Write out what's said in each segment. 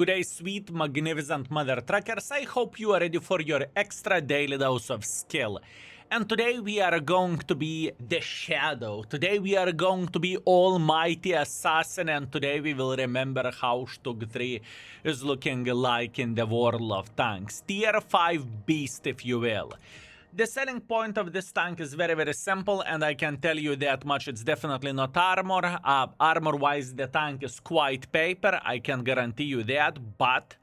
Today, sweet, magnificent mother truckers, I hope you are ready for your extra daily dose of skill. And today we are going to be the Shadow. Today we are going to be Almighty Assassin, and today we will remember how Stug 3 is looking like in the World of Tanks. Tier 5 beast, if you will. The selling point of this tank is very simple, and I can tell you that much. It's definitely not armor. Armor-wise, the tank is quite paper, I can guarantee you that, but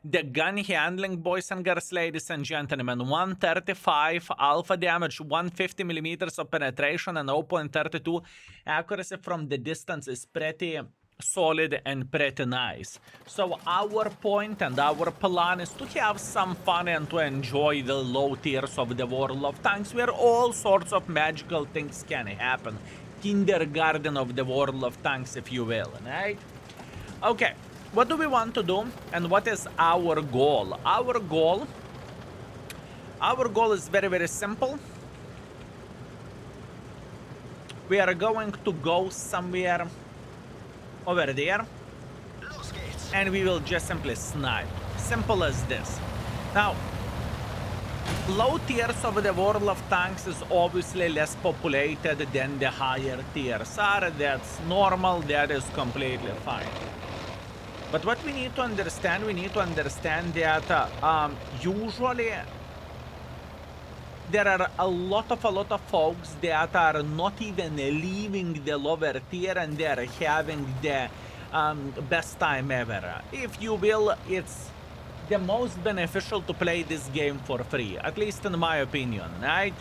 the gun handling, boys and girls, ladies and gentlemen, 135 alpha damage, 150 millimeters of penetration, and 0.32 accuracy from the distance is pretty solid and pretty nice. So our point and our plan is to have some fun and to enjoy the low tiers of the World of Tanks, where all sorts of magical things can happen. Kindergarten of the World of Tanks, if you will, right? Okay, what do we want to do and what is our goal? Our goal is very simple. We are going to go somewhere over there, and we will just simply snipe. Simple as this. Now, low tiers of the World of Tanks is obviously less populated than the higher tiers are. That's normal, that is completely fine. But what we need to understand, that usually there are a lot of folks that are not even leaving the lower tier, and they are having the best time ever. If you will, it's the most beneficial to play this game for free, at least in my opinion, right?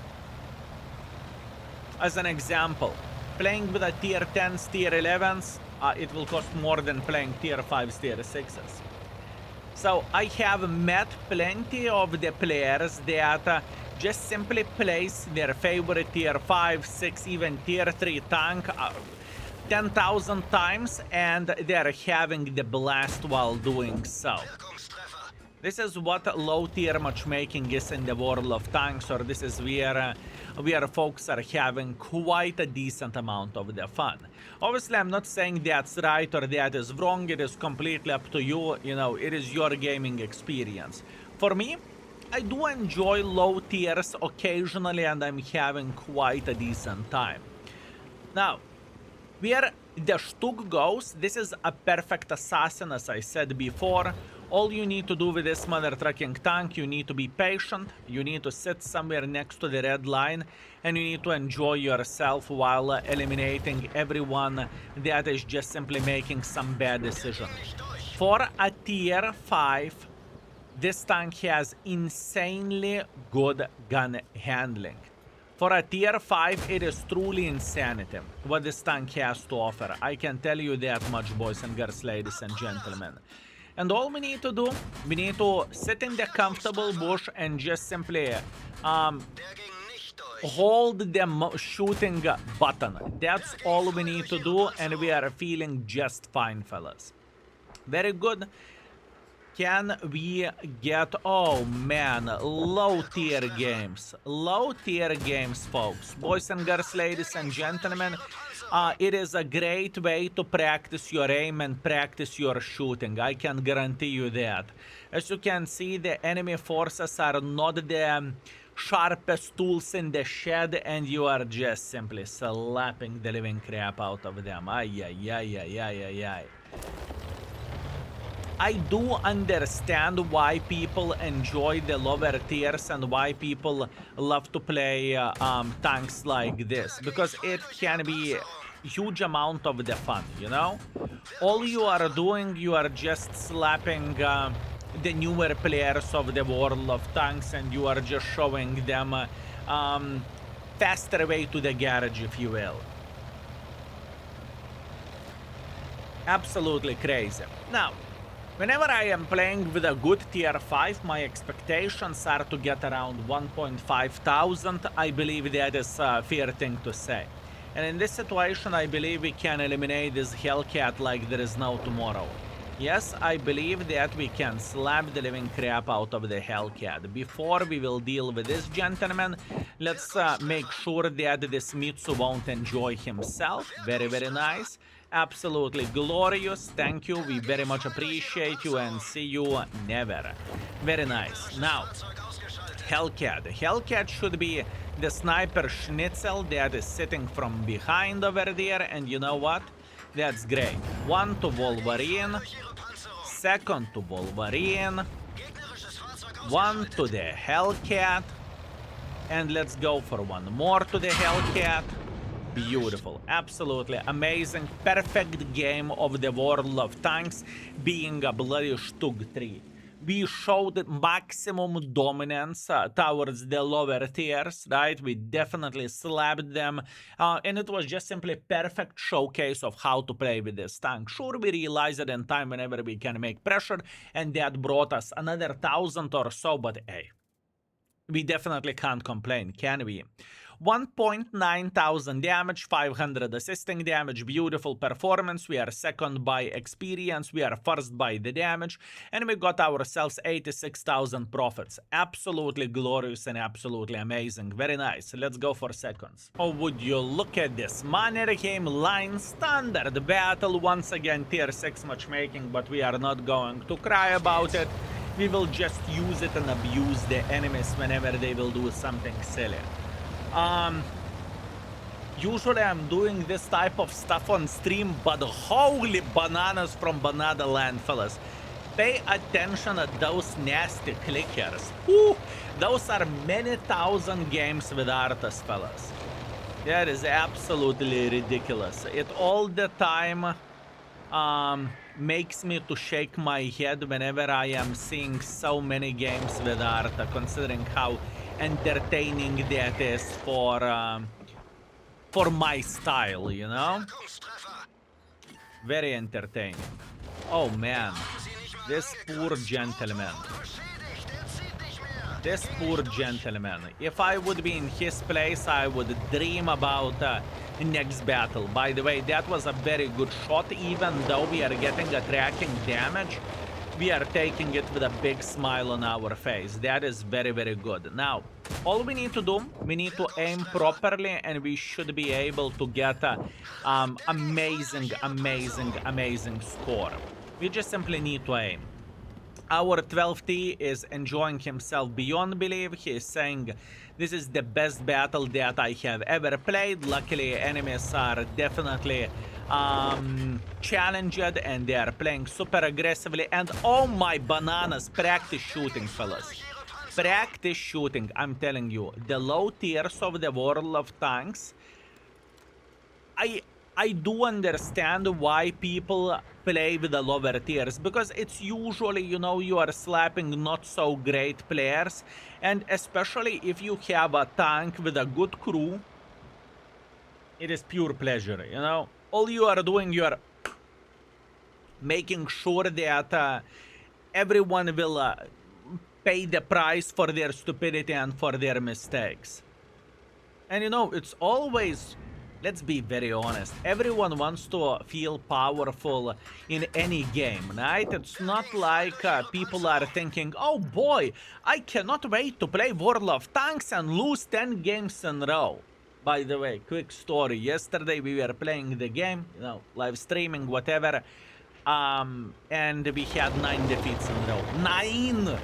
As an example, playing with a tier 10s, tier 11s, it will cost more than playing tier 5s, tier 6s. So I have met plenty of the players that just simply place their favorite tier 5, 6, even tier 3 tank 10,000 times, and they're having the blast while doing so. This is what low tier matchmaking is in the World of Tanks, or this is where folks are having quite a decent amount of the fun. Obviously, I'm not saying that's right or that is wrong. It is completely up to you. You know, it is your gaming experience. For me, I do enjoy low tiers occasionally, and I'm having quite a decent time. Now, where the Stug goes, this is a perfect assassin, as I said before. All you need to do with this mother trucking tank, you need to be patient, you need to sit somewhere next to the red line, and you need to enjoy yourself while eliminating everyone that is just simply making some bad decisions. For a tier 5, this tank has insanely good gun handling. For a tier 5, it is truly insanity what this tank has to offer. I can tell you that much, boys and girls, ladies and gentlemen. And all we need to do, we need to sit in the comfortable bush and just simply hold the shooting button. That's all we need to do, and we are feeling just fine, fellas. Very good. Can we get... Oh, man. Low tier games. Low tier games, folks. Boys and girls, ladies and gentlemen, it is a great way to practice your aim and practice your shooting. I can guarantee you that. As you can see, the enemy forces are not the sharpest tools in the shed, and you are just simply slapping the living crap out of them. Ay. I do understand why people enjoy the lower tiers and why people love to play tanks like this, because it can be a huge amount of the fun, you know? All you are doing, you are just slapping the newer players of the World of Tanks, and you are just showing them faster way to the garage, if you will. Absolutely crazy. Now, whenever I am playing with a good tier 5, my expectations are to get around 1,500. I believe that is a fair thing to say. And in this situation, I believe we can eliminate this Hellcat like there is no tomorrow. Yes, I believe that we can slap the living crap out of the Hellcat. Before we will deal with this gentleman, let's make sure that this Mitsu won't enjoy himself. Very nice. Absolutely glorious. Thank you. We very much appreciate you and see you never. Very nice. Now, Hellcat. Hellcat should be the sniper schnitzel that is sitting from behind over there. And you know what? That's great. One to Wolverine. Second to Wolverine. One to the Hellcat. And let's go for one more to the Hellcat. Beautiful, absolutely amazing, perfect game of the World of Tanks being a bloody Stug 3. We showed maximum dominance towards the lower tiers, right? We definitely slapped them, and it was just simply perfect showcase of how to play with this tank. Sure, we realized it in time whenever we can make pressure, and that brought us another 1,000 or so, but hey, we definitely can't complain, can we? 1.9 thousand damage, 500 assisting damage, beautiful performance. We are second by experience, we are first by the damage, and we got ourselves 86,000 profits. Absolutely glorious and absolutely amazing. Very nice. Let's go for seconds. Oh, would you look at this? Mannerheim Line standard battle. Once again, tier 6 matchmaking, but we are not going to cry about it. We will just use it and abuse the enemies whenever they will do something silly. Usually I'm doing this type of stuff on stream, but holy bananas from Banana Land, fellas. Pay attention at those nasty clickers. Whew, those are many thousand games with Arthas, fellas. That is absolutely ridiculous. It all the time makes me to shake my head whenever I am seeing so many games with Arta, considering how entertaining that is for my style, you know? Very entertaining. Oh man, this poor gentleman. This poor gentleman. If I would be in his place, I would dream about next battle. By the way, that was a very good shot. Even though we are getting a tracking damage, we are taking it with a big smile on our face. That is very, very good. Now, all we need to do, we need to aim properly, and we should be able to get a amazing, amazing, amazing score. We just simply need to aim. Our 12T is enjoying himself beyond belief. He is saying, this is the best battle that I have ever played. Luckily, enemies are definitely challenged, and they are playing super aggressively. And oh my bananas, practice shooting, fellas. Practice shooting, I'm telling you. The low tiers of the World of Tanks, I do understand why people play with the lower tiers, because it's usually, you know, you are slapping not so great players, and especially if you have a tank with a good crew, it is pure pleasure, you know. All you are doing, you are making sure that everyone will pay the price for their stupidity and for their mistakes. And you know, it's always, let's be very honest, everyone wants to feel powerful in any game, right? It's not like people are thinking, oh boy, I cannot wait to play World of Tanks and lose 10 games in a row. By the way, quick story, yesterday we were playing the game, you know, live streaming, whatever, and we had 9 defeats in a row. 9!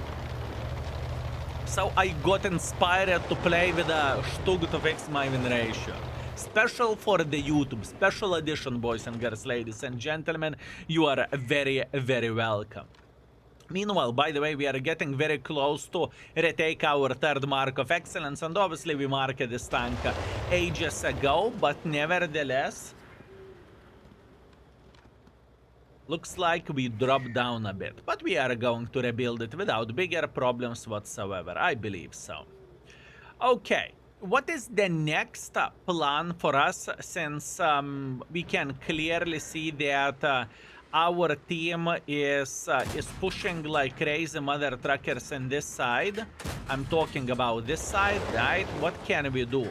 So I got inspired to play with a Stug to fix my win ratio. Special for the YouTube, special edition, boys and girls, ladies and gentlemen. You are very, very welcome. Meanwhile, by the way, we are getting very close to retake our third mark of excellence, and obviously we marked this tank ages ago, but nevertheless, looks like we dropped down a bit, but we are going to rebuild it without bigger problems whatsoever. I believe so. Okay, what is the next plan for us, since we can clearly see that our team is pushing like crazy mother truckers in this side? I'm talking about this side, right? What can we do?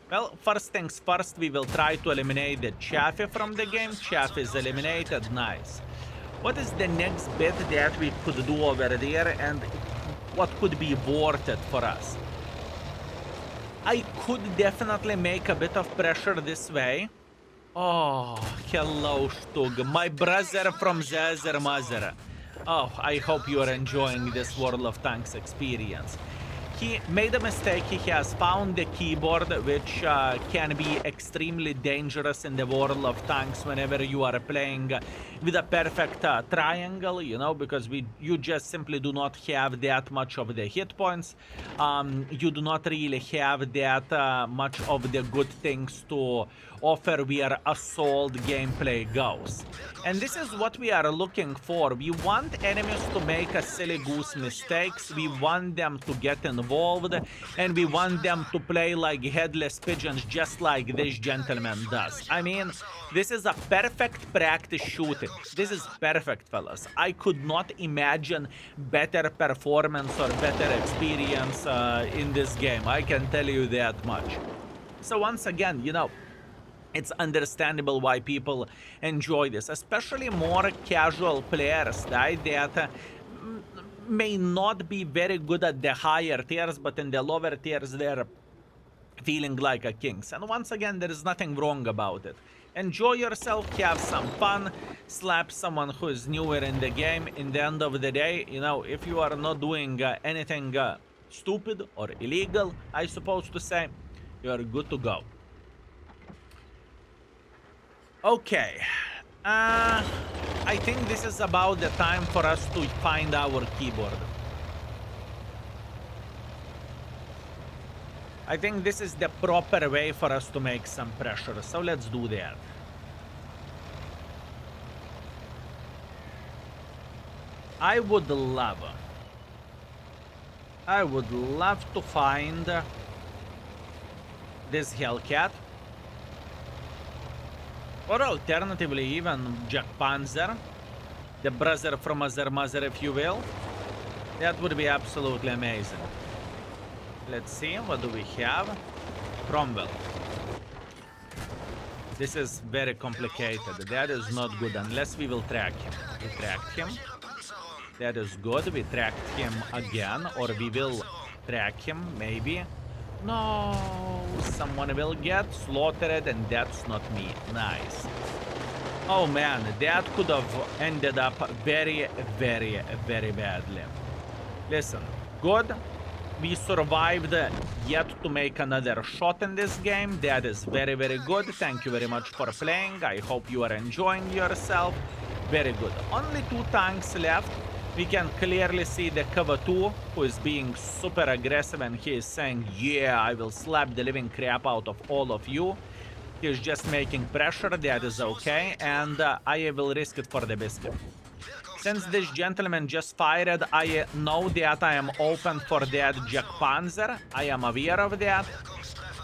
Well, first things first, we will try to eliminate the Chaffee from the game. Chaffee is eliminated, nice. What is the next bit that we could do over there, and what could be worth it for us? I could definitely make a bit of pressure this way. Oh, hello, Stug. My brother from the other mother. Oh, I hope you are enjoying this World of Tanks experience. He made a mistake. He has found the keyboard, which can be extremely dangerous in the World of Tanks whenever you are playing with a perfect triangle, you know, because you just simply do not have that much of the hit points. You do not really have that much of the good things to offer where assault gameplay goes. And this is what we are looking for. We want enemies to make a silly goose mistakes. We want them to get involved, and we want them to play like headless pigeons, just like this gentleman does. I mean, this is a perfect practice shooting. This is perfect, fellas. I could not imagine better performance or better experience in this game. I can tell you that much. So once again, you know, it's understandable why people enjoy this, especially more casual players, right? That may not be very good at the higher tiers, but in the lower tiers, they're feeling like a kings. And once again, there is nothing wrong about it. Enjoy yourself, have some fun, slap someone who is newer in the game. In the end of the day, you know, if you are not doing anything stupid or illegal, I suppose to say, you are good to go. Okay. I think this is about the time for us to find our keyboard. I think this is the proper way for us to make some pressure, so let's do that. I would love to find this Hellcat. Or alternatively, even Jack Panzer, the brother from other mother, if you will. That would be absolutely amazing. Let's see, what do we have? Cromwell. This is very complicated. That is not good unless we will track him. We tracked him. That is good. We tracked him again, or we will track him, maybe. No, someone will get slaughtered, and that's not me. Nice. Oh man, that could have ended up very, very, very badly. Listen, good. We survived yet to make another shot in this game. That is very, very good. Thank you very much for playing. I hope you are enjoying yourself. Very good. Only 2 tanks left. We can clearly see the cover 2, who is being super aggressive, and he is saying, yeah, I will slap the living crap out of all of you. He is just making pressure, that is okay, and I will risk it for the biscuit. Since this gentleman just fired, I know that I am open for that Jack Panzer. I am aware of that,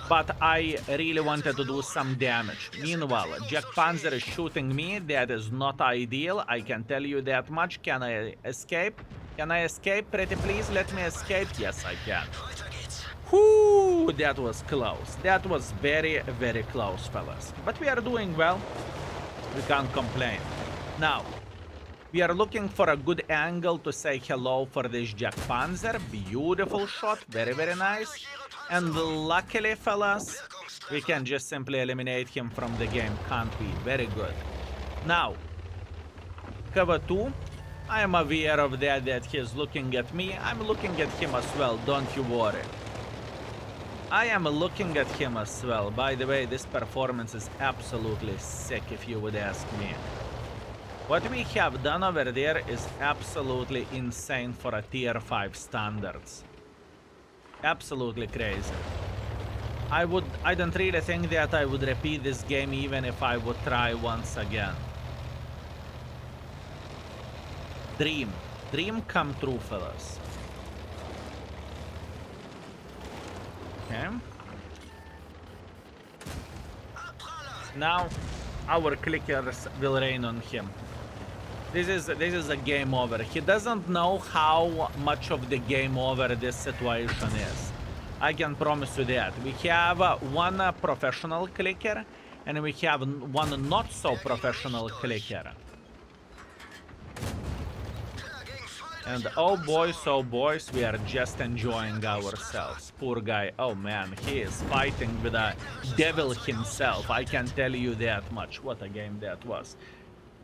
but I really wanted to do some damage. Meanwhile, Jack Panzer is shooting me. That is not ideal. I can tell you that much. Can I escape? Can I escape? Pretty please, let me escape. Yes, I can. Whoo, that was close. That was very, very close, fellas. But we are doing well. We can't complain. Now, we are looking for a good angle to say hello for this Jack Panzer. Beautiful shot. Very, very nice. And luckily, fellas, we can just simply eliminate him from the game, can't we? Very good. Now, cover 2. I am aware of that he is looking at me. I'm looking at him as well, don't you worry. I am looking at him as well. By the way, this performance is absolutely sick, if you would ask me. What we have done over there is absolutely insane for a tier 5 standards. Absolutely crazy. I don't really think that I would repeat this game even if I would try once again. Dream come true, fellas. Okay. Now our clickers will rain on him. This is a game over. He doesn't know how much of the game over this situation is. I can promise you that. We have one professional clicker, and we have one not so professional clicker. And oh boys, we are just enjoying ourselves. Poor guy, oh man, he is fighting with a devil himself. I can tell you that much. What a game that was.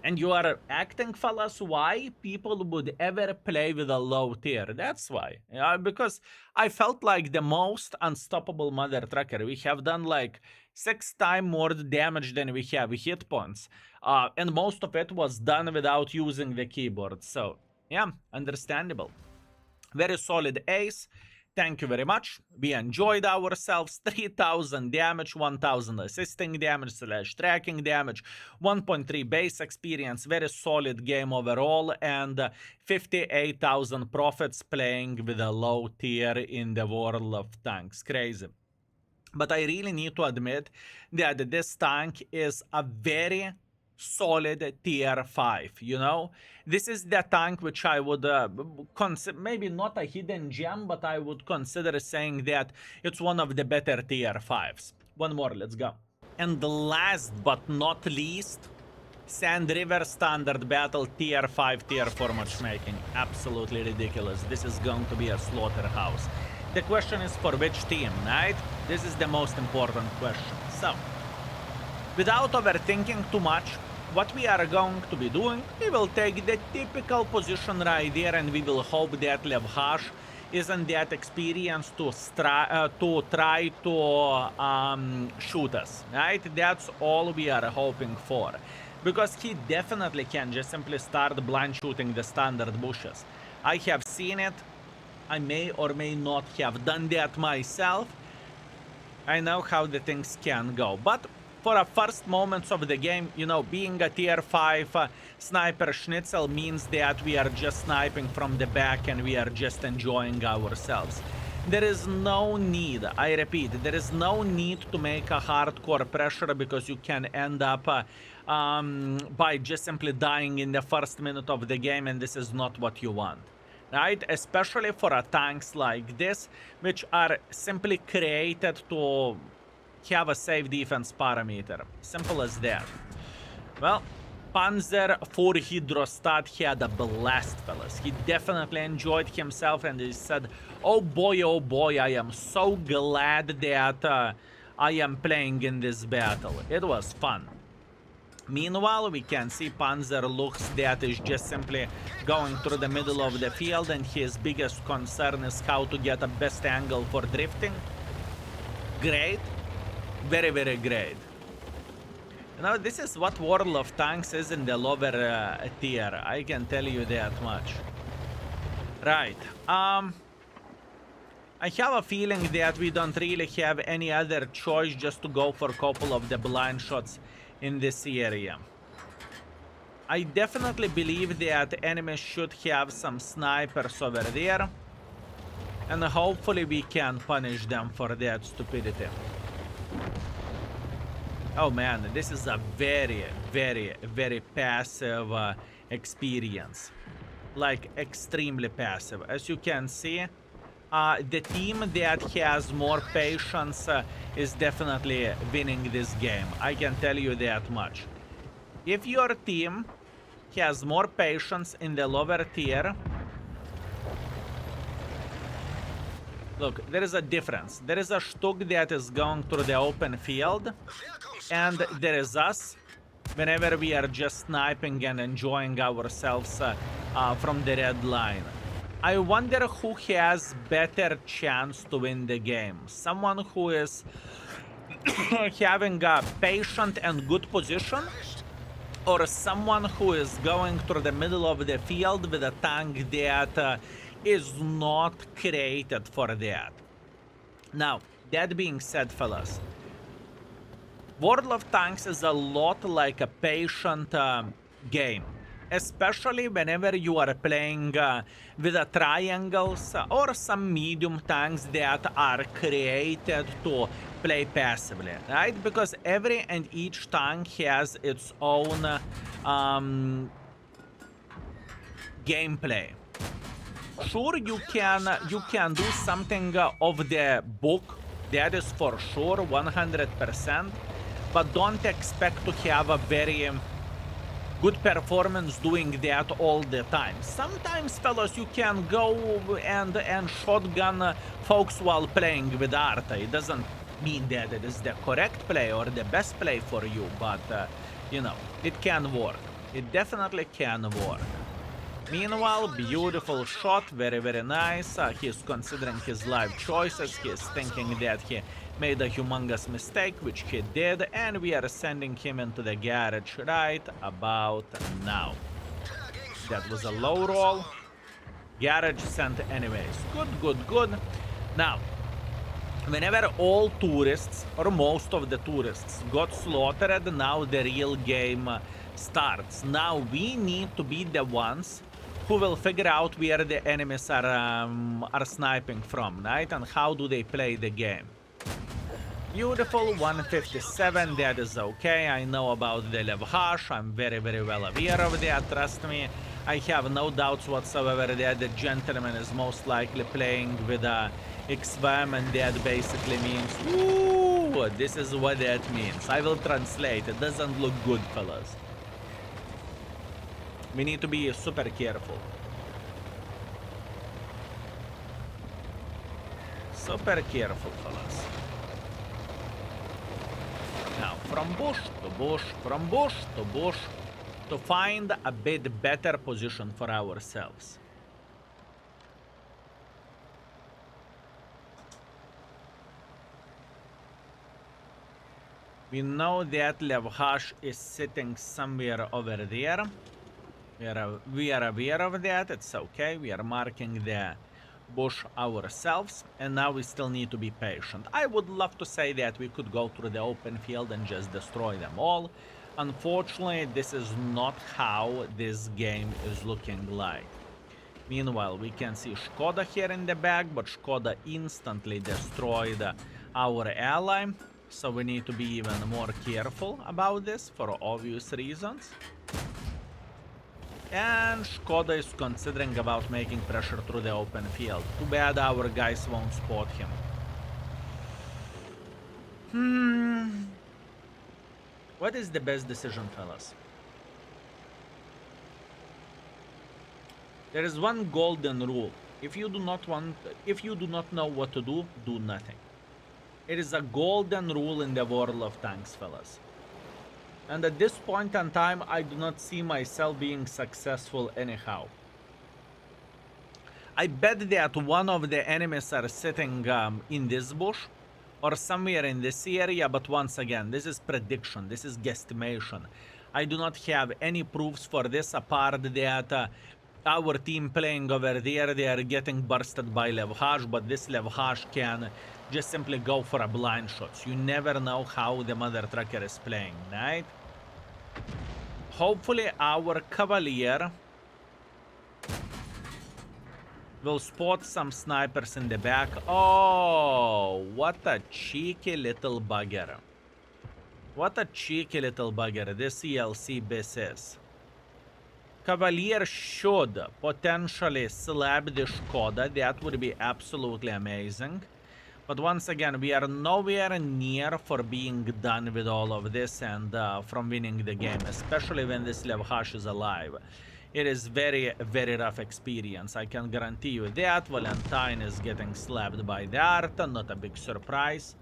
And you are acting, fellas, why people would ever play with a low tier. That's why. Because I felt like the most unstoppable mother trucker. We have done like 6 times more damage than we have hit points. And most of it was done without using the keyboard. So, yeah, understandable. Very solid ace. Thank you very much. We enjoyed ourselves. 3000 damage, 1000 assisting damage / tracking damage, 1.3 base experience. Very solid game overall. And 58,000 profits playing with a low tier in the World of Tanks. Crazy. But I really need to admit that this tank is a very solid tier 5, you know? This is the tank which I would consider, maybe not a hidden gem, but I would consider saying that it's one of the better tier 5s. One more, let's go. And last but not least, Sand River Standard Battle tier 5, tier 4 matchmaking. Absolutely ridiculous. This is going to be a slaughterhouse. The question is for which team, right? This is the most important question. So, without overthinking too much, what we are going to be doing, we will take the typical position right there and we will hope that Levhash isn't that experienced to try to shoot us, right? That's all we are hoping for. Because he definitely can just simply start blind shooting the standard bushes. I have seen it. I may or may not have done that myself. I know how the things can go. But for the first moments of the game, you know, being a tier 5 sniper schnitzel means that we are just sniping from the back and we are just enjoying ourselves. There is no need, I repeat, there is no need to make a hardcore pressure because you can end up by just simply dying in the first minute of the game, and this is not what you want. Right? Especially for tanks like this, which are simply created to have a safe defense parameter. Simple as that. Well, Panzer 4 Hydrostat had a blast, fellas. He definitely enjoyed himself and he said, oh boy, I am so glad that I am playing in this battle. It was fun. Meanwhile, we can see Panzer looks that is just simply going through the middle of the field and his biggest concern is how to get a best angle for drifting. Great. Very, very great. You know, this is what World of Tanks is in the lower tier. I can tell you that much. Right. I have a feeling that we don't really have any other choice just to go for a couple of the blind shots in this area. I definitely believe that enemies should have some snipers over there. And hopefully we can punish them for that stupidity. Oh man, this is a very, very, very passive experience. Like, extremely passive. As you can see, the team that has more patience is definitely winning this game. I can tell you that much. If your team has more patience in the lower tier... Look, there is a difference. There is a Stug that is going through the open field, and there is us whenever we are just sniping and enjoying ourselves from the red line. I wonder who has better chance to win the game. Someone who is having a patient and good position, or someone who is going through the middle of the field with a tank that is not created for that. Now, that being said, fellas, World of Tanks is a lot like a patient game. Especially whenever you are playing with a triangles or some medium tanks that are created to play passively, right? Because every and each tank has its own gameplay. Sure, you can do something of the book, that is for sure, 100%, but don't expect to have a very good performance doing that all the time. Sometimes, fellas, you can go and shotgun folks while playing with Arta. It doesn't mean that it is the correct play or the best play for you, but you know, it can work. It definitely can work. Meanwhile, beautiful shot, very, very nice. He's considering his life choices. He's thinking that he made a humongous mistake, which he did, and we are sending him into the garage right about now. That was a low roll. Garage sent anyways. Good, good, good. Now, whenever all tourists, or most of the tourists, got slaughtered, now the real game starts. Now we need to be the ones who will figure out where the enemies are sniping from, right? And how do they play the game. Beautiful, 157, that is okay. I know about the Levhash, I'm very, very well aware of that, trust me. I have no doubts whatsoever that the gentleman is most likely playing with XVM, and that basically means, ooh, this is what that means. I will translate, it doesn't look good, fellas. We need to be super careful. Super careful, fellas. Now, from bush to bush, from bush to bush, to find a bit better position for ourselves. We know that Levhash is sitting somewhere over there. We are aware of that, it's okay. We are marking the bush ourselves, and now we still need to be patient. I would love to say that we could go through the open field and just destroy them all. Unfortunately, this is not how this game is looking like. Meanwhile, we can see Skoda here in the back, but Skoda instantly destroyed our ally. So we need to be even more careful about this for obvious reasons. And Skoda is considering about making pressure through the open field. Too bad our guys won't spot him. What is the best decision, fellas? There is one golden rule. If you do not know what to do, do nothing. It is a golden rule in the world of tanks, fellas. And at this point in time, I do not see myself being successful anyhow. I bet that one of the enemies are sitting in this bush or somewhere in this area, but once again, this is prediction, this is guesstimation. I do not have any proofs for this apart that our team playing over there, they are getting bursted by Levhash, but this Levhash can just simply go for a blind shots. You never know how the mother trucker is playing, right? Hopefully our Cavalier will spot some snipers in the back. Oh, what a cheeky little bugger. What a cheeky little bugger this ELC bis is. Cavalier should potentially slap the Skoda. That would be absolutely amazing. But once again, we are nowhere near for being done with all of this and from winning the game, especially when this Levhash is alive. It is very, very rough experience. I can guarantee you that. Valentine is getting slapped by the Arta, not a big surprise.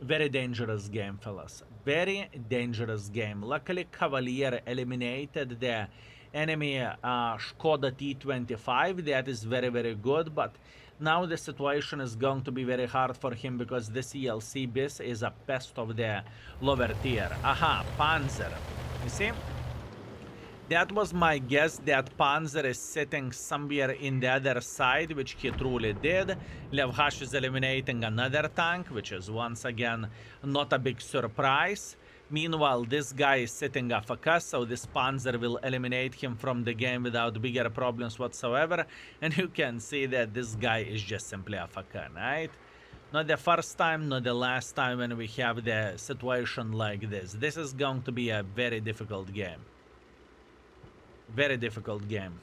Very dangerous game, fellas. Very dangerous game. Luckily, Cavalier eliminated the enemy Skoda T25. That is very, very good. But now the situation is going to be very hard for him because this ELC bis is a pest of the lower tier. Aha, Panzer. You see? That was my guess that Panzer is sitting somewhere in the other side, which he truly did. Levhash is eliminating another tank, which is once again not a big surprise. Meanwhile, this guy is sitting AFK, so this Panzer will eliminate him from the game without bigger problems whatsoever. And you can see that this guy is just simply AFK, right? Not the first time, not the last time when we have the situation like this. This is going to be a very difficult game. Very difficult game.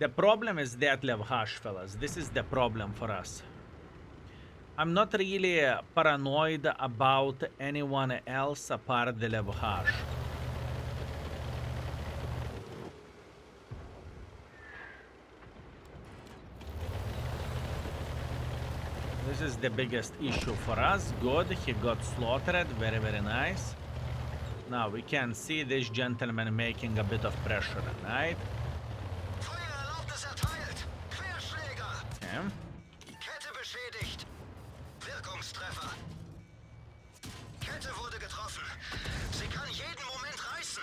The problem is that Levhash, fellas. This is the problem for us. I'm not really paranoid about anyone else apart the Levhash. This is the biggest issue for us. Good, he got slaughtered. Very, very nice. Now we can see this gentleman making a bit of pressure, right? Feuererlaubnis erteilt. Querschläger. Okay. Kette beschädigt. Wirkungstreffer. Kette wurde getroffen. Sie kann jeden Moment reißen.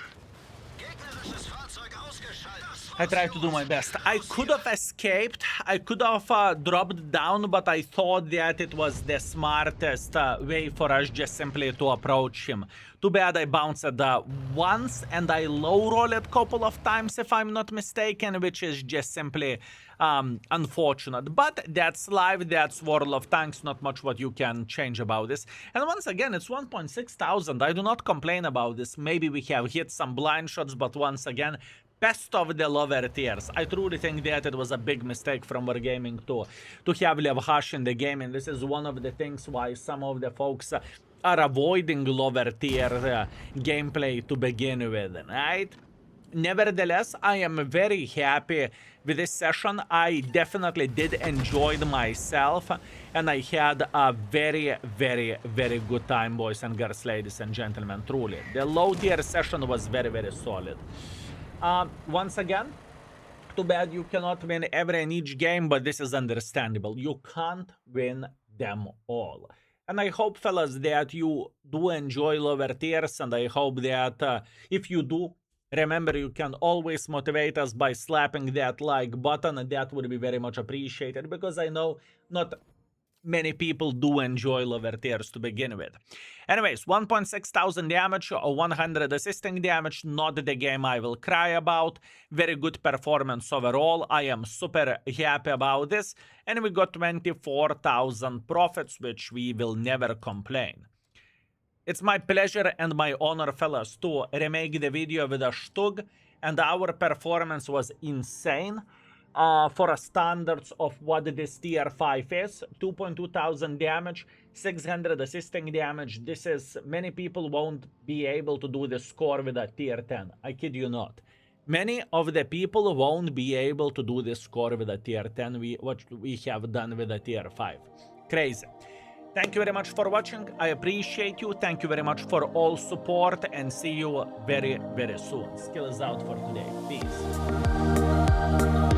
Gegnerisches Fahrzeug ausgeschaltet. I tried to do my best. I could have escaped. I could have dropped down, but I thought that it was the smartest way for us just simply to approach him. Too bad I bounced once and I low rolled a couple of times, if I'm not mistaken, which is just simply unfortunate. But that's live, that's World of Tanks, not much what you can change about this. And once again, it's 1.6 thousand. I do not complain about this. Maybe we have hit some blind shots, but once again, best of the lower tiers. I truly think that it was a big mistake from Wargaming to have Levhash in the game, and this is one of the things why some of the folks are avoiding lower tier gameplay to begin with, right? Nevertheless, I am very happy with this session. I definitely did enjoy myself, and I had a very, very, very good time, boys and girls, ladies and gentlemen, truly. The low tier session was very, very solid. Once again, too bad you cannot win every and each game, but this is understandable. You can't win them all. And I hope, fellas, that you do enjoy lower tiers, and I hope that if you do, remember you can always motivate us by slapping that like button, and that would be very much appreciated, because I know not many people do enjoy lower tiers to begin with. Anyways, 1.6 thousand damage or 100 assisting damage, not the game I will cry about. Very good performance overall. I am super happy about this. And we got 24,000 profits, which we will never complain. It's my pleasure and my honor, fellas, to remake the video with a Stug, and our performance was insane. For a standards of what this tier 5 is, 2.2 thousand damage, 600 assisting damage. This is, many people won't be able to do the score with a tier 10. I kid you not. Many of the people won't be able to do this score with a tier 10, what we have done with a tier 5. Crazy. Thank you very much for watching. I appreciate you. Thank you very much for all support, and see you very, very soon. Skill is out for today. Peace.